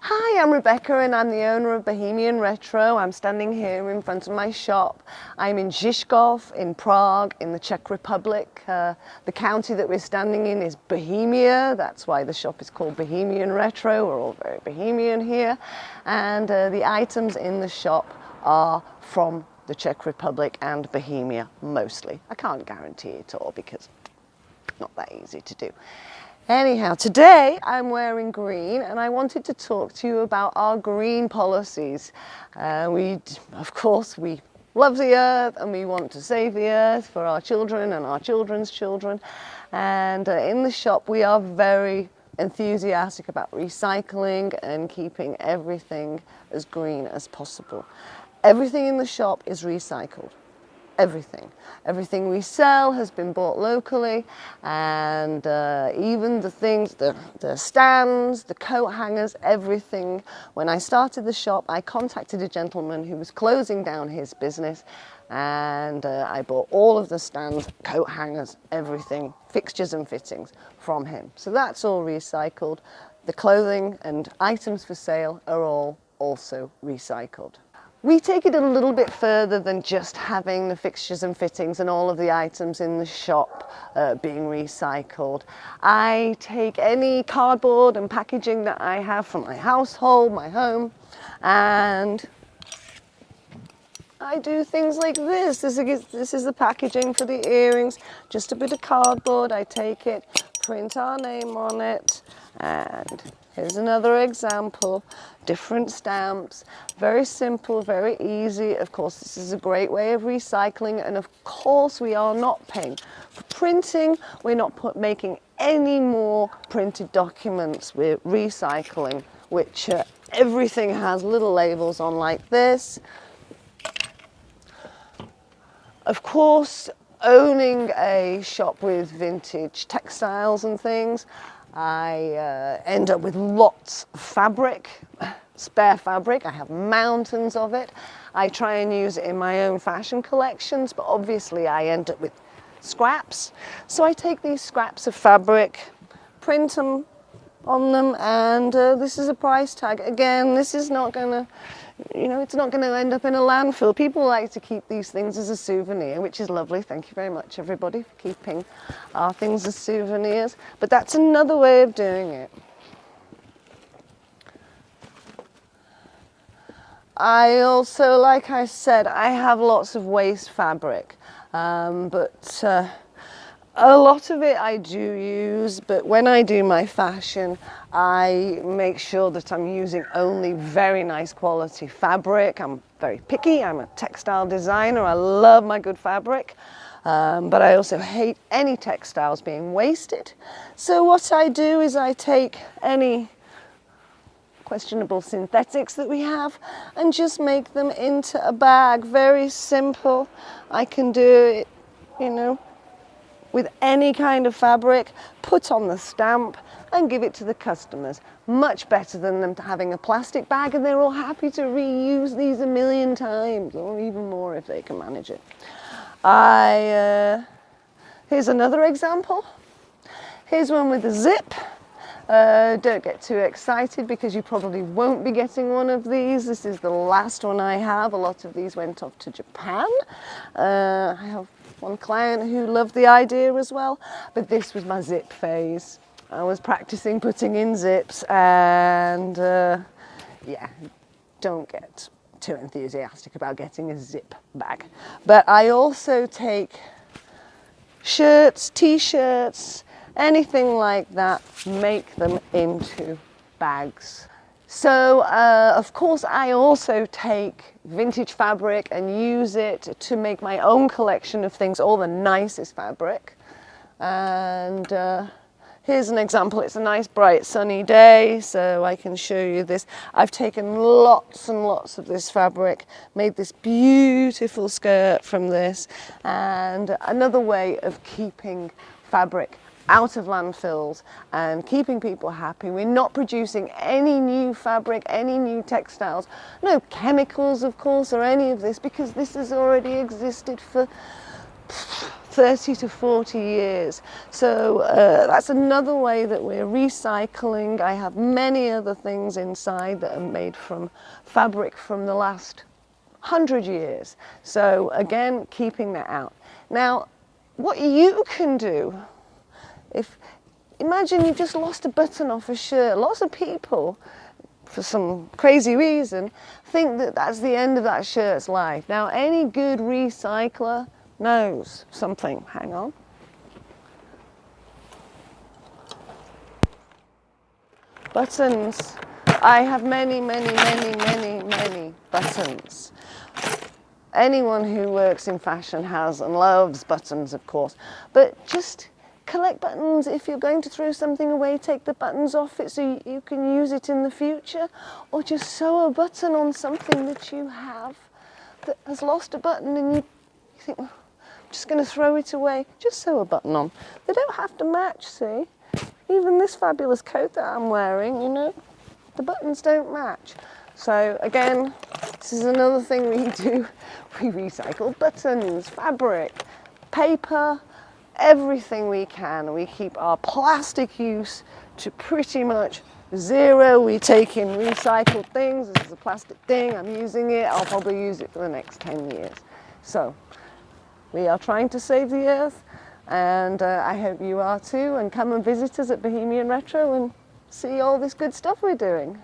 Hi, I'm Rebecca and I'm the owner of Bohemian Retro. I'm standing here in front of my shop. I'm in Žižkov in Prague in the Czech Republic. The county that we're standing in is Bohemia. That's why the shop is called Bohemian Retro. We're all very Bohemian here. And the items in the shop are from the Czech Republic and Bohemia mostly. I can't guarantee it all because it's not that easy to do. Anyhow, today I'm wearing green and I wanted to talk to you about our green policies. Of course, we love the earth and we want to save the earth for our children and our children's children. And in the shop, we are very enthusiastic about recycling and keeping everything as green as possible. Everything in the shop is recycled. Everything. Everything we sell has been bought locally, and even the things, the stands, the coat hangers, everything. When I started the shop, I contacted a gentleman who was closing down his business, and I bought all of the stands, coat hangers, everything, fixtures and fittings from him. So that's all recycled. The clothing and items for sale are all also recycled. We take it a little bit further than just having the fixtures and fittings and all of the items in the shop being recycled. I take any cardboard and packaging that I have from my household, my home, and I do things like this. This is the packaging for the earrings, just a bit of cardboard. I take it, print our name on it, and here's another example. Different stamps, very simple, very easy. Of course, this is a great way of recycling, and of course we are not paying for printing. We're not making any more printed documents. We're recycling, which everything has little labels on like this. Of course, owning a shop with vintage textiles and things, I end up with lots of fabric, spare fabric. I have mountains of it. I try and use it in my own fashion collections, but obviously I end up with scraps. So I take these scraps of fabric, print them on them, and this is a price tag. Again, this is not going to, it's not going to end up in a landfill. People like to keep these things as a souvenir, which is lovely. Thank you very much, everybody, for keeping our things as souvenirs. But that's another way of doing it. I also, like I said, I have lots of waste fabric, but a lot of it I do use, but when I do my fashion, I make sure that I'm using only very nice quality fabric. I'm very picky. I'm a textile designer. I love my good fabric, but I also hate any textiles being wasted. So what I do is I take any questionable synthetics that we have and just make them into a bag. Very simple. I can do it, with any kind of fabric, put on the stamp and give it to the customers. Much better than them having a plastic bag, and they're all happy to reuse these a million times, or even more if they can manage it. Here's another example. Here's one with a zip. Don't get too excited because you probably won't be getting one of these. This is the last one I have. A lot of these went off to Japan. I have one client who loved the idea as well, but this was my zip phase. I was practicing putting in zips, and yeah, don't get too enthusiastic about getting a zip bag. But I also take shirts, t-shirts, anything like that, make them into bags. So, of course, I also take vintage fabric and use it to make my own collection of things, all the nicest fabric. And here's an example. It's a nice, bright, sunny day, so I can show you this. I've taken lots and lots of this fabric, made this beautiful skirt from this, and another way of keeping fabric out of landfills and keeping people happy. We're not producing any new fabric, any new textiles, no chemicals, of course, or any of this, because this has already existed for 30 to 40 years. So that's another way that we're recycling. I have many other things inside that are made from fabric from the last 100 years. So again, keeping that out. Now, what you can do, imagine you just lost a button off a shirt. Lots of people, for some crazy reason, think that that's the end of that shirt's life. Now, any good recycler knows something. Hang on. Buttons. I have many buttons. Anyone who works in fashion has and loves buttons, of course. But just collect buttons. If you're going to throw something away, take the buttons off it so you can use it in the future. Or just sew a button on something that you have that has lost a button and you think, oh, I'm just going to throw it away. Just sew a button on. They don't have to match, see? Even this fabulous coat that I'm wearing, you know, the buttons don't match. So again, this is another thing we do. We recycle buttons, fabric, paper, everything we can. We keep our plastic use to pretty much zero. We take in recycled things. This is a plastic thing. I'm using it. I'll probably use it for the next 10 years. So we are trying to save the earth, and I hope you are too. And come and visit us at Bohemian Retro and see all this good stuff we're doing.